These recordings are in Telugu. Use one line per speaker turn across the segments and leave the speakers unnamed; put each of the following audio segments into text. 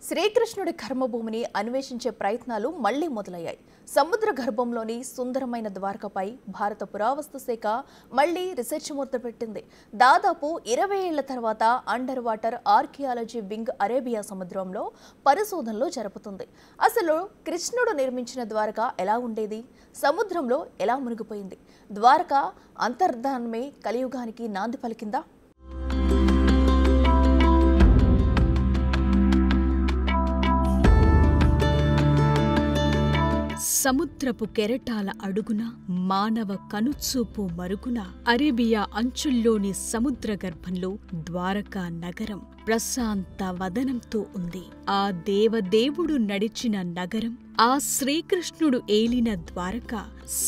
శ్రీకృష్ణుడి కర్మభూమిని అన్వేషించే ప్రయత్నాలు మళ్లీ మొదలయ్యాయి. సముద్ర గర్భంలోని సుందరమైన ద్వారకపై భారత పురావస్తు శాఖ మళ్లీ రీసెర్చ్ మొదలుపెట్టింది. దాదాపు 20 ఏళ్ల తర్వాత under water archaeology wing Arabia సముద్రంలో పరిశోధనలు జరుపుతుంది. అసలు కృష్ణుడు నిర్మించిన ద్వారక ఎలా ఉండేది? సముద్రంలో ఎలా మునిగిపోయింది? ద్వారక అంతర్ధానమే కలియుగానికి నాంది పలికిందా?
సముద్రపు కెరటాల అడుగున మానవ కనుచూపు మరుగున అరేబియా అంచుల్లోని సముద్ర గర్భంలో ద్వారకా నగరం ప్రశాంత వదనంతో ఉంది. ఆ దేవదేవుడు నడిచిన నగరం, ఆ శ్రీకృష్ణుడు ఏలిన ద్వారక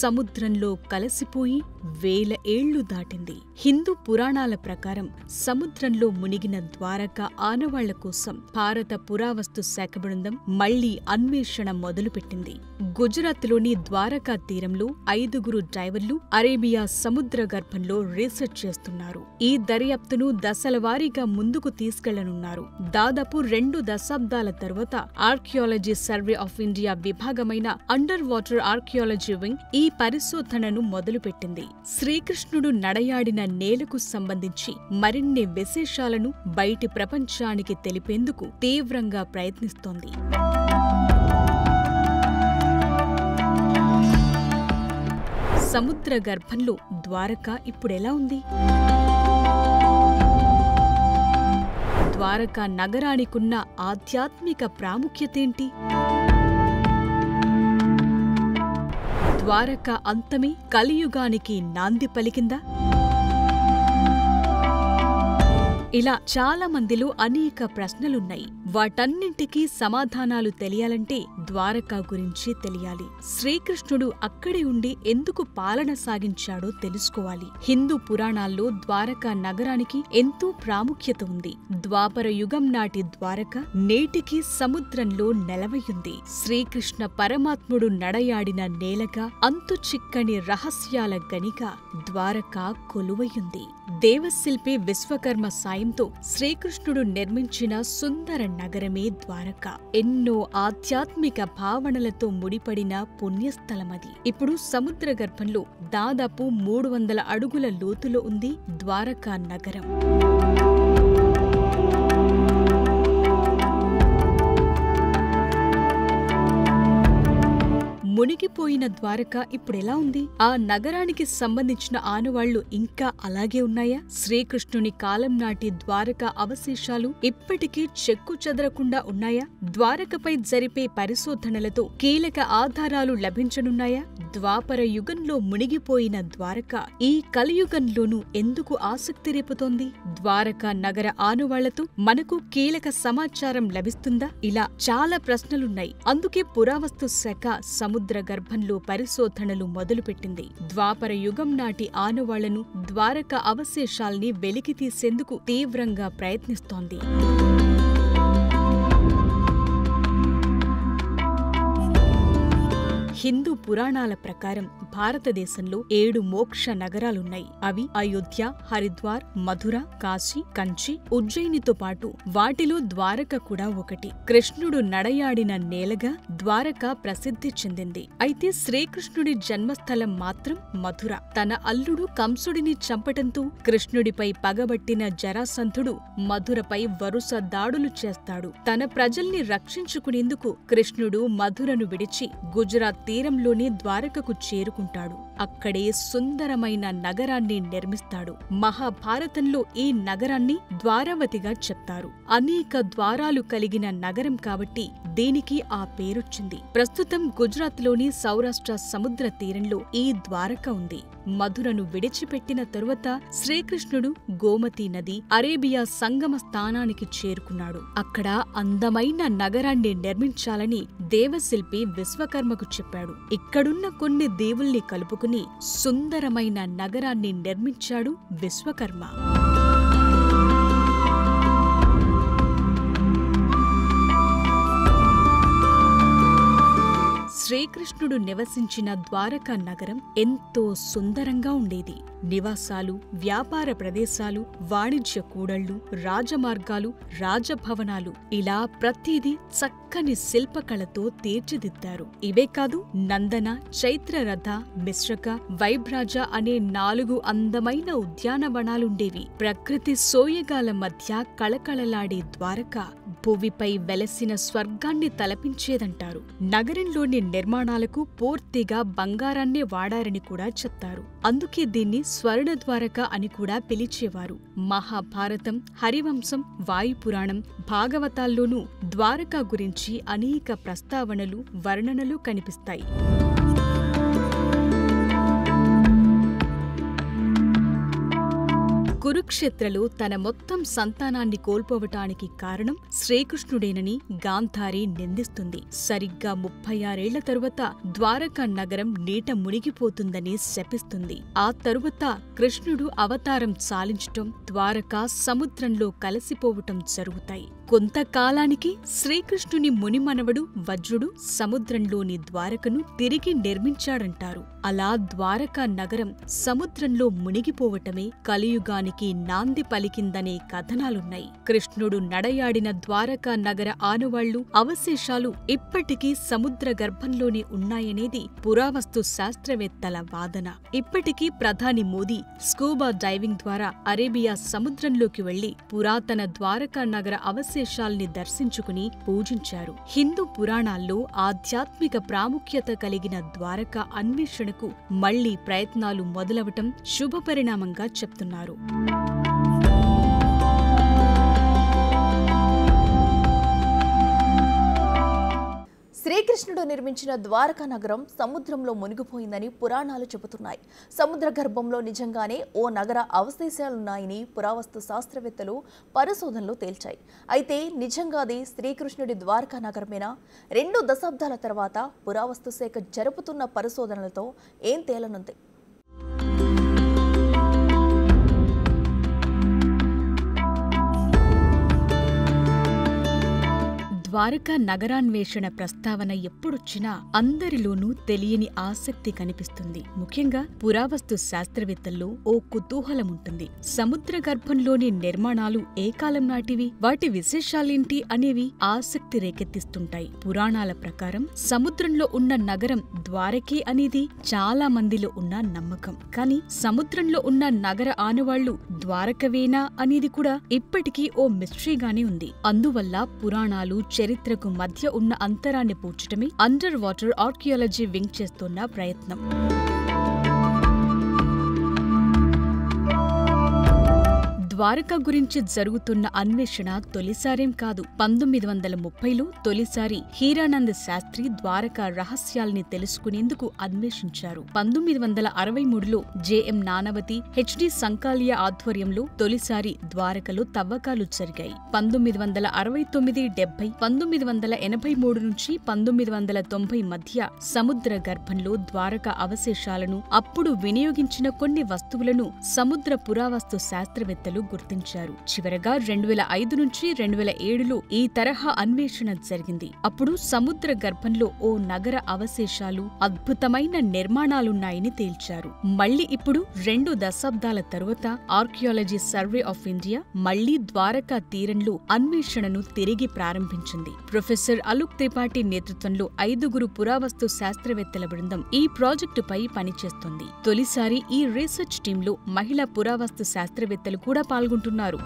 సముద్రంలో కలసిపోయి 1000 ఏళ్లు దాటింది. హిందూ పురాణాల ప్రకారం సముద్రంలో మునిగిన ద్వారక ఆనవాళ్ల కోసం భారత పురావస్తు శాఖ బృందం మళ్లీ అన్వేషణ మొదలుపెట్టింది. గుజరాత్లోని ద్వారకా తీరంలో 5గురు డైవర్లు అరేబియా సముద్ర గర్భంలో రీసెర్చ్ చేస్తున్నారు. ఈ దర్యాప్తును దశలవారీగా ముందుకు తీసుకెళ్లనున్నారు. దాదాపు 2 దశాబ్దాల తరువాత ఆర్కియాలజీ సర్వే ఆఫ్ ఇండియా విభాగమైన అండర్ వాటర్ ఆర్కియాలజీ వింగ్ ఈ పరిశోధనను మొదలుపెట్టింది. శ్రీకృష్ణుడు నడయాడిన నేలకు సంబంధించి మరిన్ని విశేషాలను బయటి ప్రపంచానికి తెలిపేందుకు తీవ్రంగా ప్రయత్నిస్తోంది. సముద్ర గర్భంలో ద్వారక ఇప్పుడెలా ఉంది? ద్వారకా నగరానికున్న ఆధ్యాత్మిక ప్రాముఖ్యతేంటి? ద్వారక అంతమే కలియుగానికి నాంది పలికిందా? ఇలా చాలా మందిలో అనేక ప్రశ్నలున్నాయి. వాటన్నింటికీ సమాధానాలు తెలియాలంటే ద్వారకా గురించి తెలియాలి. శ్రీకృష్ణుడు అక్కడే ఉండి ఎందుకు పాలన సాగించాడో తెలుసుకోవాలి. హిందూ పురాణాల్లో ద్వారకా నగరానికి ఎంతో ప్రాముఖ్యత ఉంది. ద్వాపర యుగం నాటి ద్వారక నేటికి సముద్రంలో నెలవయుంది. శ్రీకృష్ణ పరమాత్ముడు నడయాడిన నేలగా, అంతు చిక్కని రహస్యాల గనిగా ద్వారకా కొలువయుంది. దేవశిల్పి విశ్వకర్మ సాయంతో శ్రీకృష్ణుడు నిర్మించిన సుందర నగరమే ద్వారక. ఎన్నో ఆధ్యాత్మిక భావనలతో ముడిపడిన పుణ్యస్థలమది. ఇప్పుడు సముద్ర గర్భంలో దాదాపు 300 అడుగుల లోతులో ఉంది ద్వారకా నగరం. మునిగిపోయిన ద్వారక ఇప్పుడెలా ఉంది? ఆ నగరానికి సంబంధించిన ఆనవాళ్లు ఇంకా అలాగే ఉన్నాయా? శ్రీకృష్ణుని కాలం నాటి ద్వారక అవశేషాలు ఇప్పటికీ చెక్కు చెదరకుండా ఉన్నాయా? ద్వారకపై జరిపే పరిశోధనలతో కీలక ఆధారాలు లభించనున్నాయా? ద్వాపర యుగంలో మునిగిపోయిన ద్వారక ఈ కలియుగంలోనూ ఎందుకు ఆసక్తి రేపుతోంది? ద్వారకా నగర ఆనవాళ్లతో మనకు కీలక సమాచారం లభిస్తుందా? ఇలా చాలా ప్రశ్నలున్నాయి. అందుకే పురావస్తు శాఖ సముద్ర గర్భంలో పరిశోధనలు మొదలుపెట్టింది. ద్వాపర యుగం నాటి ఆనవాళ్లను, ద్వారక అవశేషాల్ని వెలికితీసేందుకు తీవ్రంగా ప్రయత్నిస్తోంది. హిందూ పురాణాల ప్రకారం భారతదేశంలో 7 మోక్ష నగరాలున్నాయి. అవి అయోధ్య, హరిద్వార్, మధుర, కాశీ, కంచి, ఉజ్జయినితో పాటు వాటిలో ద్వారక కూడా ఒకటి. కృష్ణుడు నడయాడిన నేలగా ద్వారక ప్రసిద్ధి చెందింది. అయితే శ్రీకృష్ణుడి జన్మస్థలం మాత్రం మధుర. తన అల్లుడు కంసుడిని చంపటంతో కృష్ణుడిపై పగబట్టిన జరాసంధుడు మధురపై వరుస దాడులు చేస్తాడు. తన ప్రజల్ని రక్షించుకునేందుకు కృష్ణుడు మధురను విడిచి గుజరాత్ తీరంలోని ద్వారకకు చేరుకుంటాడు. అక్కడే సుందరమైన నగరాన్ని నిర్మిస్తాడు. మహాభారతంలో ఈ నగరాన్ని ద్వారావతిగా చెప్తారు. అనేక ద్వారాలు కలిగిన నగరం కాబట్టి దీనికి ఆ పేరొచ్చింది. ప్రస్తుతం గుజరాత్లోని సౌరాష్ట్ర సముద్ర తీరంలో ఈ ద్వారక ఉంది. మధురను విడిచిపెట్టిన తరువాత శ్రీకృష్ణుడు గోమతీ నది, అరేబియా సంగమ స్థానానికి చేరుకున్నాడు. అక్కడ అందమైన నగరాన్ని నిర్మించాలని దేవశిల్పి విశ్వకర్మకు చెప్పాడు. ఇక్కడున్న కొన్ని దేవుల్ని కలుపుకుని సుందరమైన నగరాన్ని నిర్మించాడు విశ్వకర్మ. శ్రీకృష్ణ శ్రీకృష్ణుడు నివసించిన ద్వారకా నగరం ఎంతో సుందరంగా ఉండేది. నివాసాలు, వ్యాపార ప్రదేశాలు, వాణిజ్య కూడళ్లు, రాజమార్గాలు, రాజభవనాలు ఇలా ప్రతిదీ చక్కని శిల్పకళతో తీర్చిదిద్దారు. ఇవే కాదు, నందన, చైత్రరథ, మిశ్రక, వైబ్రాజ అనే 4 అందమైన ఉద్యానవనాలుండేవి. ప్రకృతి సోయగాల మధ్య కళకళలాడే ద్వారక భువిపై వెలసిన స్వర్గాన్ని తలపించేదంటారు. నగరంలోని నిర్మాణాలకు పూర్తిగా బంగారాన్నే వాడారని కూడా చెప్తారు. అందుకే దీన్ని స్వర్ణ ద్వారక అని కూడా పిలిచేవారు. మహాభారతం, హరివంశం, వాయుపురాణం, భాగవతాల్లోనూ ద్వారకా గురించి అనేక ప్రస్తావనలు, వర్ణనలు కనిపిస్తాయి. కురుక్షేత్రలో తన మొత్తం సంతానాన్ని కోల్పోవటానికి కారణం శ్రీకృష్ణుడేనని గాంధారి నిందిస్తుంది. సరిగ్గా 36 తరువాత ద్వారకా నగరం నీట మునిగిపోతుందని శపిస్తుంది. ఆ తరువాత కృష్ణుడు అవతారం చాలించటం, ద్వారకా సముద్రంలో కలిసిపోవటం జరుగుతాయి. కొంతకాలానికి శ్రీకృష్ణుని మునిమనవడు వజ్రుడు సముద్రంలోని ద్వారకను తిరిగి నిర్మించాడంటారు. అలా ద్వారకా నగరం సముద్రంలో మునిగిపోవటమే కలియుగానికి నాంది పలికిందనే కథనాలున్నాయి. కృష్ణుడు నడయాడిన ద్వారకా నగర ఆనవాళ్లు, అవశేషాలు ఇప్పటికీ సముద్ర గర్భంలోనే ఉన్నాయనేది పురావస్తు శాస్త్రవేత్తల వాదన. ఇప్పటికీ ప్రధాని మోదీ స్కూబా డైవింగ్ ద్వారా అరేబియా సముద్రంలోకి వెళ్లి పురాతన ద్వారకా నగర అవశేషాల్ని దర్శించుకుని పూజించారు. హిందూ పురాణాల్లో ఆధ్యాత్మిక ప్రాముఖ్యత కలిగిన ద్వారకా అన్వేషణకు మళ్లీ ప్రయత్నాలు మొదలవటం శుభపరిణామంగా చెప్తున్నారు.
శ్రీకృష్ణుడు నిర్మించిన ద్వారకా నగరం సముద్రంలో మునిగిపోయిందని పురాణాలు చెబుతున్నాయి. సముద్ర గర్భంలో నిజంగానే ఓ నగర అవశేషాలున్నాయని పురావస్తు శాస్త్రవేత్తలు పరిశోధనలు తేల్చాయి. అయితే నిజంగా అది శ్రీకృష్ణుడి ద్వారకా నగరమేనా? 2 దశాబ్దాల తర్వాత పురావస్తు శాఖ జరుపుతున్న పరిశోధనలతో ఏం తేలనుంది?
ద్వారకా నగరాన్వేషణ ప్రస్తావన ఎప్పుడొచ్చినా అందరిలోనూ తెలియని ఆసక్తి కనిపిస్తుంది. ముఖ్యంగా పురావస్తు శాస్త్రవేత్తల్లో ఓ కుతూహలముంటుంది. సముద్ర గర్భంలోని నిర్మాణాలు ఏ కాలం నాటివి, వాటి విశేషాలేంటి అనేవి ఆసక్తి రేకెత్తిస్తుంటాయి. పురాణాల ప్రకారం సముద్రంలో ఉన్న నగరం ద్వారకే అనేది చాలా మందిలో ఉన్న నమ్మకం. కానీ సముద్రంలో ఉన్న నగర ఆనవాళ్లు ద్వారకవేనా అనేది కూడా ఇప్పటికీ ఓ మిస్టరీగానే ఉంది. అందువల్ల పురాణాలు, చరిత్రకు మధ్య ఉన్న అంతరాన్ని పూడ్చటమే అండర్ వాటర్ ఆర్కియాలజీ వింగ్ చేస్తున్న ప్రయత్నం. ద్వారక గురించి జరుగుతున్న అన్వేషణ తొలిసారేం కాదు. 1930లో తొలిసారి హీరానంద్ శాస్త్రి ద్వారక రహస్యాల్ని తెలుసుకునేందుకు అన్వేషించారు. 1963లో జెఎం నానవతి, హెచ్డి సంకాలియా ఆధ్వర్యంలో తొలిసారి ద్వారకలో తవ్వకాలు జరిగాయి. 1969, 70, 1983 నుంచి 1990 మధ్య సముద్ర గర్భంలో ద్వారక అవశేషాలను, అప్పుడు వినియోగించిన కొన్ని వస్తువులను సముద్ర పురావస్తు శాస్త్రవేత్తలు గుర్తించారు. చివరగా 2005 నుంచి 2007లో ఈ తరహా అన్వేషణ జరిగింది. అప్పుడు సముద్ర గర్భంలో ఓ నగర అవశేషాలు, అద్భుతమైన నిర్మాణాలున్నాయని తేల్చారు. మళ్లీ ఇప్పుడు 2 దశాబ్దాల తరువాత ఆర్కియాలజీ సర్వే ఆఫ్ ఇండియా మళ్లీ ద్వారకా తీరంలో అన్వేషణను తిరిగి ప్రారంభించింది. ప్రొఫెసర్ అలుక్ త్రిపాఠి నేతృత్వంలో 5 పురావస్తు శాస్త్రవేత్తల బృందం ఈ ప్రాజెక్టుపై పనిచేస్తోంది. తొలిసారి ఈ రీసెర్చ్ టీంలో మహిళా పురావస్తు శాస్త్రవేత్తలు కూడా పాల్గొంటున్నారు.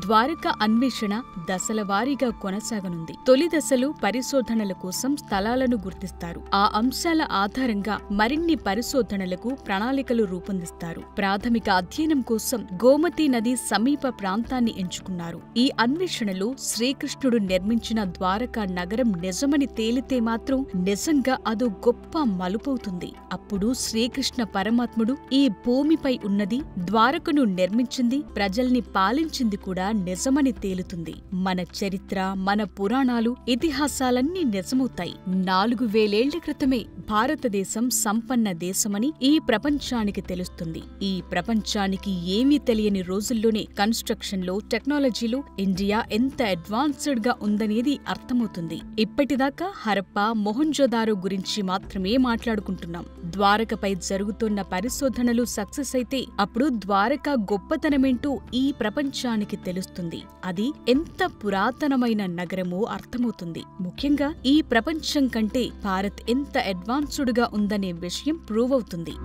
ద్వారక అన్వేషణ దశల వారీగా కొనసాగనుంది. తొలి దశలో పరిశోధనల కోసం స్థలాలను గుర్తిస్తారు. ఆ అంశాల ఆధారంగా మరిన్ని పరిశోధనలకు ప్రణాళికలు రూపొందిస్తారు. ప్రాథమిక అధ్యయనం కోసం గోమతీ నది సమీప ప్రాంతాన్ని ఎంచుకున్నారు. ఈ అన్వేషణలో శ్రీకృష్ణుడు నిర్మించిన ద్వారకా నగరం నిజమని తేలితే మాత్రం నిజంగా అదో గొప్ప మలుపవుతుంది. అప్పుడు శ్రీకృష్ణ పరమాత్ముడు ఈ భూమిపై ఉన్నది, ద్వారకను నిర్మించింది, ప్రజల్ని పాలించింది కూడా నిజమని తేలుతుంది. మన చరిత్ర, మన పురాణాలు, ఇతిహాసాలన్నీ నిజమవుతాయి. 4000 క్రితమే భారతదేశం సంపన్న దేశమని ఈ ప్రపంచానికి తెలుస్తుంది. ఈ ప్రపంచానికి ఏమీ తెలియని రోజుల్లోనే కన్స్ట్రక్షన్లో, టెక్నాలజీలో ఇండియా ఎంత అడ్వాన్స్డ్ గా ఉందనేది అర్థమవుతుంది. ఇప్పటిదాకా హరప్పా, మొహంజోదారో గురించి మాత్రమే మాట్లాడుకుంటున్నాం. ద్వారకపై జరుగుతున్న పరిశోధనలు సక్సెస్ అయితే అప్పుడు ద్వారక గొప్పతనమేంటో ఈ ప్రపంచానికి తెలుస్తుంది. అది ఎంత పురాతనమైన నగరమో అర్థమవుతుంది. ముఖ్యంగా ఈ ప్రపంచం కంటే భారత్ ఎంత అడ్వాన్స్డ్ గా ఉందనే విషయం ప్రూవ్ అవుతుంది.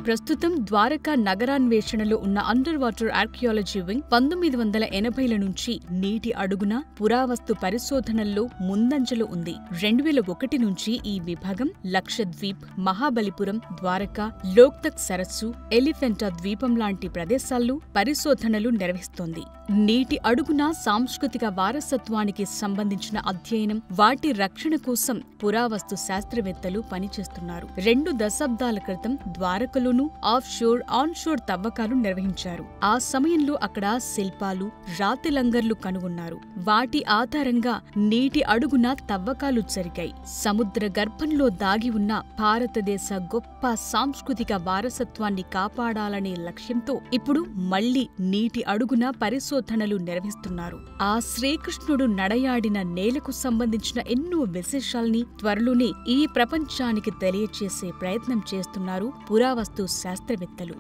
ప్రస్తుతం ద్వారకా నగరాన్వేషణలో ఉన్న అండర్ వాటర్ ఆర్కియాలజీ వింగ్ 1980ల నుంచి నీటి అడుగున పురావస్తు పరిశోధనల్లో ముందంజలో ఉంది. 2001 నుంచి ఈ విభాగం లక్షద్వీప్, మహాబలిపురం, ద్వారకా, లోక్తక్ సరస్సు, ఎలిఫెంటా ద్వీపం లాంటి ప్రదేశాల్లో పరిశోధనలు నిర్వహిస్తోంది. నీటి అడుగున సాంస్కృతిక వారసత్వానికి సంబంధించిన అధ్యయనం, వాటి రక్షణ కోసం పురావస్తు శాస్త్రవేత్తలు పనిచేస్తున్నారు. 2 దశాబ్దాల క్రితం ద్వారకలో ఆఫ్ షోర్, ఆన్ షోర్ తవ్వకాలు నిర్వహించారు. ఆ సమయంలో అక్కడ శిల్పాలు, రాతి లంగర్లు కనుగొన్నారు. వాటి ఆధారంగా నీటి అడుగున తవ్వకాలు జరిగాయి. సముద్ర గర్భంలో దాగి ఉన్న భారతదేశ గొప్ప సాంస్కృతిక వారసత్వాన్ని కాపాడాలనే లక్ష్యంతో ఇప్పుడు మళ్లీ నీటి అడుగున పరిశోధనలు నిర్వహిస్తున్నారు. ఆ శ్రీకృష్ణుడు నడయాడిన నేలకు సంబంధించిన ఎన్నో విశేషాల్ని త్వరలోనే ఈ ప్రపంచానికి తెలియచేసే ప్రయత్నం చేస్తున్నారు పురావస్తు శాస్త్రవేత్తలు.